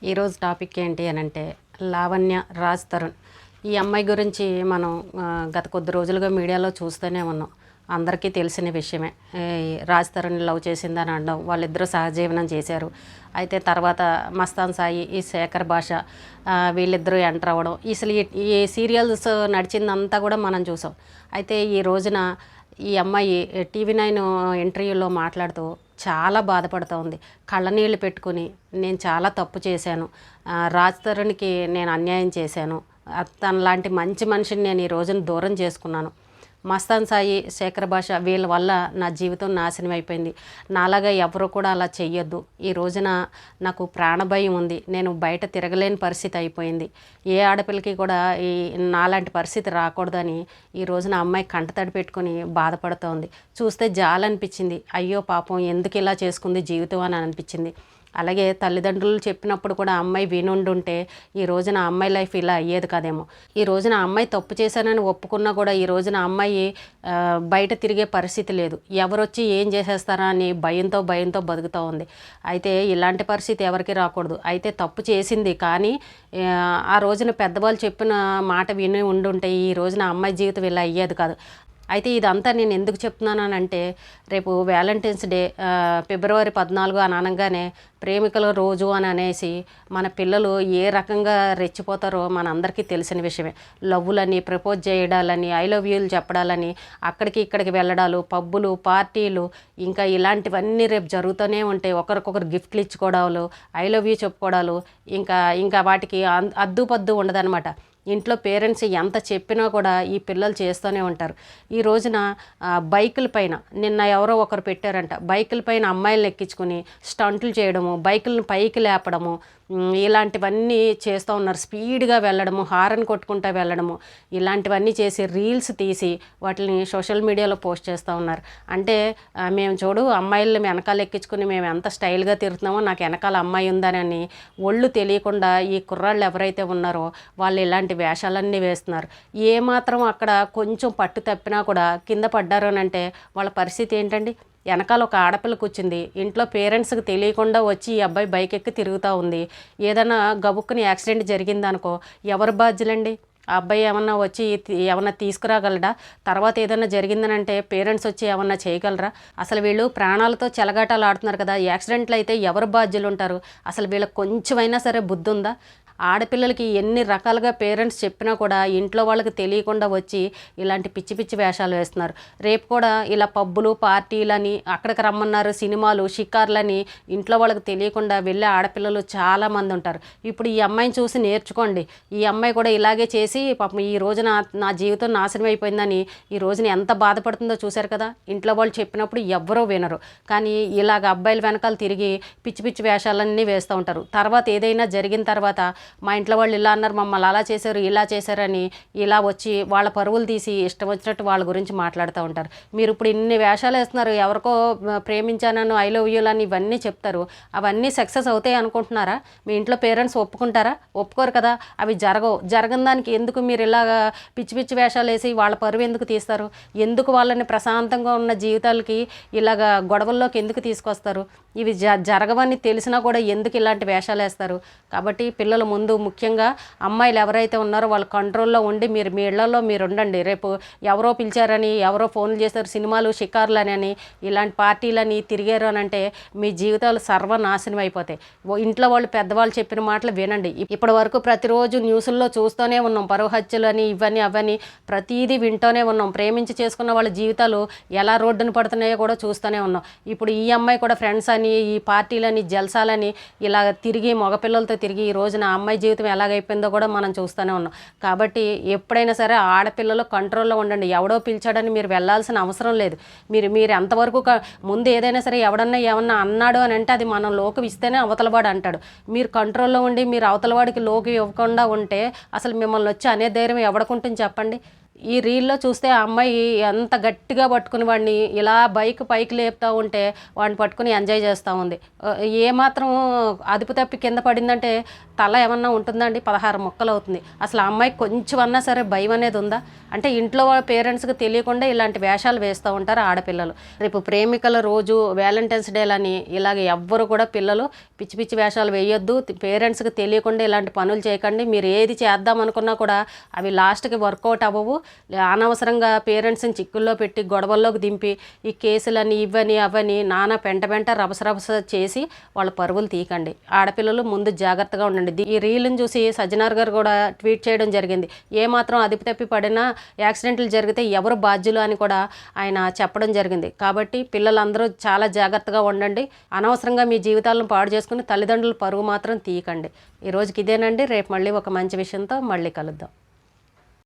ఈరోజు టాపిక్ ఏంటి అని అంటే లావణ్య రాజ్ తరుణ్. ఈ అమ్మాయి గురించి మనం గత కొద్ది రోజులుగా మీడియాలో చూస్తూనే ఉన్నాం. అందరికీ తెలిసిన విషయమే. రాజ్ తరుణ్ లవ్ చేసిందని అనడం, వాళ్ళిద్దరూ సహజీవనం చేశారు. అయితే తర్వాత మస్తాన్ సాయి, ఈ శేఖర్ భాష వీళ్ళిద్దరూ ఎంటర్ అవ్వడం, అసలు ఈ సీరియల్స్ నడిచిందంతా కూడా మనం చూసాం. అయితే ఈ రోజున ఈ అమ్మాయి టీవీ9 ఇంటర్వ్యూలో మాట్లాడుతూ చాలా బాధపడుతూ ఉంది. కళ్ళనీళ్ళు పెట్టుకుని నేను చాలా తప్పు చేశాను, రాజ్ తరుణ్కి నేను అన్యాయం చేశాను, తనలాంటి మంచి మనిషిని నేను ఈ రోజున దూరం చేసుకున్నాను. మస్తాన్ సాయి, శేఖర్ భాష వీళ్ళ వల్ల నా జీవితం నాశనం అయిపోయింది. నాలాగా ఎవరు కూడా అలా చెయ్యొద్దు. ఈ రోజున నాకు ప్రాణభయం ఉంది. నేను బయట తిరగలేని పరిస్థితి అయిపోయింది. ఏ ఆడపిల్లకి కూడా ఈ నాలాంటి పరిస్థితి రాకూడదని ఈ రోజున అమ్మాయి కంటతడి పెట్టుకొని బాధపడుతోంది. చూస్తే జాలనిపించింది. అయ్యో పాపం ఎందుకు ఇలా చేసుకుంది జీవితం అని అనిపించింది. అలాగే తల్లిదండ్రులు చెప్పినప్పుడు కూడా అమ్మాయి వినుండుంటే ఈ రోజున అమ్మాయి లైఫ్ ఇలా అయ్యేది కదేమో. ఈ రోజున అమ్మాయి తప్పు చేశానని ఒప్పుకున్నా కూడా ఈ రోజున అమ్మాయి బయట తిరిగే పరిస్థితి లేదు. ఎవరొచ్చి ఏం చేసేస్తారా అని భయంతో బతుకుతూ ఉంది. అయితే ఇలాంటి పరిస్థితి ఎవరికి రాకూడదు. అయితే తప్పు చేసింది, కానీ ఆ రోజున పెద్దవాళ్ళు చెప్పిన మాట విని ఉండుంటే ఈ రోజున అమ్మాయి జీవితం ఇలా అయ్యేది కాదు. అయితే ఇదంతా నేను ఎందుకు చెప్తున్నానంటే, రేపు వ్యాలంటైన్స్ డే ఫిబ్రవరి 14 అని అనగానే ప్రేమికుల రోజు అని అనేసి మన పిల్లలు ఏ రకంగా రెచ్చిపోతారో మనందరికీ తెలిసిన విషయమే. లవ్వులని, ప్రపోజ్ చేయడాలని, ఐ లవ్ యూలు చెప్పడాలని, అక్కడికి ఇక్కడికి వెళ్ళడాలు, పబ్బులు, పార్టీలు, ఇంకా ఇలాంటివన్నీ రేపు జరుగుతూనే ఉంటాయి. ఒకరికొకరు గిఫ్ట్లు ఇచ్చుకోవడాలు, ఐ లవ్ యూ చెప్పుకోవడాలు, ఇంకా వాటికి అద్దుపద్దు ఉండదన్నమాట. ఇంట్లో పేరెంట్స్ ఎంత చెప్పినా కూడా ఈ పిల్లలు చేస్తూనే ఉంటారు. ఈ రోజున బైకుల పైన నిన్న ఎవరో ఒకరు పెట్టారంట, బైకుల పైన అమ్మాయిలను ఎక్కించుకుని స్టంట్లు చేయడము, బైకులను పైకి లేపడము, ఇలాంటివన్నీ చేస్తూ ఉన్నారు. స్పీడ్గా వెళ్ళడము, హారన్ కొట్టుకుంటూ వెళ్ళడము, ఇలాంటివన్నీ చేసి రీల్స్ తీసి వాటిని సోషల్ మీడియాలో పోస్ట్ చేస్తూ ఉన్నారు. అంటే మేము చూడు అమ్మాయిలను వెనకాల ఎక్కించుకుని మేము ఎంత స్టైల్గా తిరుగుతున్నామో, నాకు వెనకాల అమ్మాయి ఉందని ఒళ్ళు తెలియకుండా ఈ కుర్రాళ్ళు ఎవరైతే ఉన్నారో వాళ్ళు ఇలాంటి వేషాలన్నీ వేస్తున్నారు. ఏమాత్రం అక్కడ కొంచెం పట్టు తప్పినా కూడా కింద పడ్డారు అని అంటే వాళ్ళ పరిస్థితి ఏంటండి? వెనకాల ఒక ఆడపిల్ల కూర్చుంది, ఇంట్లో పేరెంట్స్కి తెలియకుండా వచ్చి ఈ అబ్బాయి బైక్ ఎక్కి తిరుగుతూ ఉంది. ఏదైనా గబుక్కుని యాక్సిడెంట్ జరిగిందనుకో ఎవరు బాధ్యులండి? ఆ అబ్బాయి ఏమన్నా వచ్చి ఏమన్నా తీసుకురాగలడా? తర్వాత ఏదైనా జరిగిందని అంటే పేరెంట్స్ వచ్చి ఏమన్నా చేయగలరా? అసలు వీళ్ళు ప్రాణాలతో చెలగాటాలు ఆడుతున్నారు కదా. యాక్సిడెంట్లు అయితే ఎవరు బాధ్యులు ఉంటారు? అసలు వీళ్ళకి కొంచెమైనా సరే బుద్ధి ఉందా? ఆడపిల్లలకి ఎన్ని రకాలుగా పేరెంట్స్ చెప్పినా కూడా ఇంట్లో వాళ్ళకి తెలియకుండా వచ్చి ఇలాంటి పిచ్చి పిచ్చి వేషాలు వేస్తున్నారు. రేపు కూడా ఇలా పబ్బులు, పార్టీలని, అక్కడికి రమ్మన్నారు, సినిమాలు, షికార్లని ఇంట్లో వాళ్ళకి తెలియకుండా వెళ్ళే ఆడపిల్లలు చాలామంది ఉంటారు. ఇప్పుడు ఈ అమ్మాయిని చూసి నేర్చుకోండి. ఈ అమ్మాయి కూడా ఇలాగే చేసి పాపం ఈ రోజున నా జీవితం నాశనం అయిపోయిందని ఈ రోజున ఎంత బాధపడుతుందో చూశారు కదా. ఇంట్లో వాళ్ళు చెప్పినప్పుడు ఎవ్వరూ వినరు, కానీ ఇలాగ అబ్బాయిల వెనకాల తిరిగి పిచ్చి పిచ్చి వేషాలన్నీ వేస్తూ ఉంటారు. తర్వాత ఏదైనా జరిగిన తర్వాత మా ఇంట్లో వాళ్ళు ఇలా అన్నారు, మమ్మల్ని అలా చేశారు, ఇలా చేశారని ఇలా వచ్చి వాళ్ళ పరువులు తీసి ఇష్టం వచ్చినట్టు వాళ్ళ గురించి మాట్లాడుతూ ఉంటారు. మీరు ఇప్పుడు ఇన్ని వేషాలు వేస్తున్నారు, ఎవరికో ప్రేమించానని, ఐ లవ్ యూ అని ఇవన్నీ చెప్తారు. అవన్నీ సక్సెస్ అవుతాయి అనుకుంటున్నారా? మీ ఇంట్లో పేరెంట్స్ ఒప్పుకుంటారా? ఒప్పుకోరు కదా. అవి జరగని దానికి ఎందుకు మీరు ఇలాగా పిచ్చి పిచ్చి వేషాలు వేసి వాళ్ళ పరువు ఎందుకు తీస్తారు? ఎందుకు వాళ్ళని ప్రశాంతంగా ఉన్న జీవితాలకి ఇలాగా గొడవల్లోకి ఎందుకు తీసుకొస్తారు? ఇవి జరగవని తెలిసినా కూడా ఎందుకు ఇలాంటి వేషాలు వేస్తారు? కాబట్టి పిల్లల ముందు ముఖ్యంగా అమ్మాయిలు ఎవరైతే ఉన్నారో వాళ్ళు కంట్రోల్లో ఉండి మీరు మీ ఇళ్లలో మీరు ఉండండి. రేపు ఎవరో పిలిచారని, ఎవరో ఫోన్లు చేశారు, సినిమాలు, షికార్లని అని, ఇలాంటి పార్టీలని తిరిగారు అని అంటే మీ జీవితాలు సర్వనాశనం అయిపోతాయి. ఇంట్లో వాళ్ళు పెద్దవాళ్ళు చెప్పిన మాటలు వినండి. ఇప్పటి వరకు ప్రతిరోజు న్యూస్ల్లో చూస్తూనే ఉన్నాం, పరువు హత్యలు అని, ఇవన్నీ అవన్నీ ప్రతీదీ వింటూనే ఉన్నాం. ప్రేమించి చేసుకున్న వాళ్ళ జీవితాలు ఎలా రోడ్డున పడుతున్నాయో కూడా చూస్తూనే ఉన్నాం. ఇప్పుడు ఈ అమ్మాయి కూడా ఫ్రెండ్స్ అని, ఈ పార్టీలని, జల్సాలని ఇలా తిరిగి మగపిల్లలతో తిరిగి ఈ రోజున అమ్మాయి జీవితం ఎలాగైపోయిందో కూడా మనం చూస్తూనే ఉన్నాం. కాబట్టి ఎప్పుడైనా సరే ఆడపిల్లలు కంట్రోల్లో ఉండండి. ఎవడో పిలిచాడని మీరు వెళ్ళాల్సిన అవసరం లేదు. మీరు ఎంతవరకు ముందు ఏదైనా సరే ఏమన్నా అన్నాడు అని అంటే అది మనం లోకి ఇస్తేనే అవతలవాడు అంటాడు. మీరు కంట్రోల్లో ఉండి మీరు అవతలవాడికి లోకి ఇవ్వకుండా ఉంటే అసలు మిమ్మల్ని వచ్చి అనే ధైర్యం ఎవడకుంటుంది చెప్పండి? ఈ రీల్‌లో చూస్తే ఆ అమ్మాయి ఎంత గట్టిగా పట్టుకుని వాడిని ఇలా బైక్ పైకి లేపుతా ఉంటే వాడిని పట్టుకుని ఎంజాయ్ చేస్తూ ఉంది. ఏమాత్రం అదుపు తప్పి కింద పడిందంటే తల ఏమన్నా ఉంటుందండి? 16 ముక్కలవుతుంది. అసలు ఆ అమ్మాయికి కొంచెం అన్నా సరే భయం అనేది ఉందా? అంటే ఇంట్లో వాళ్ళ పేరెంట్స్‌కి తెలియకుండా ఇలాంటి వేషాలు వేస్తూ ఉంటారు ఆడపిల్లలు. రేపు ప్రేమికుల రోజు, వ్యాలంటైన్స్ డేలని ఇలాగ ఎవ్వరు కూడా పిల్లలు పిచ్చి పిచ్చి వేషాలు వేయొద్దు. పేరెంట్స్‌కి తెలియకుండా ఇలాంటి పనులు చేయకండి. మీరు ఏది చేద్దాం అనుకున్నా కూడా అవి లాస్ట్‌కి వర్కౌట్ అవ్వవు. అనవసరంగా పేరెంట్స్ని చిక్కుల్లో పెట్టి గొడవల్లోకి దింపి ఈ కేసులని ఇవని అవని నానా పెంట రభస చేసి వాళ్ళ పరువులు తీయకండి. ఆడపిల్లలు ముందు జాగ్రత్తగా ఉండండి. ఈ రీల్ని చూసి సజ్జనార్ గారు కూడా ట్వీట్ చేయడం జరిగింది. ఏమాత్రం అదుపు తప్పి పడినా యాక్సిడెంట్లు జరిగితే ఎవరు బాధ్యులు అని కూడా ఆయన చెప్పడం జరిగింది. కాబట్టి పిల్లలందరూ చాలా జాగ్రత్తగా ఉండండి. అనవసరంగా మీ జీవితాలను పాడు చేసుకుని తల్లిదండ్రుల పరువు మాత్రం తీయకండి. ఈ రోజుకి ఇదేనండి. రేపు మళ్ళీ ఒక మంచి విషయంతో మళ్ళీ కలుద్దాం.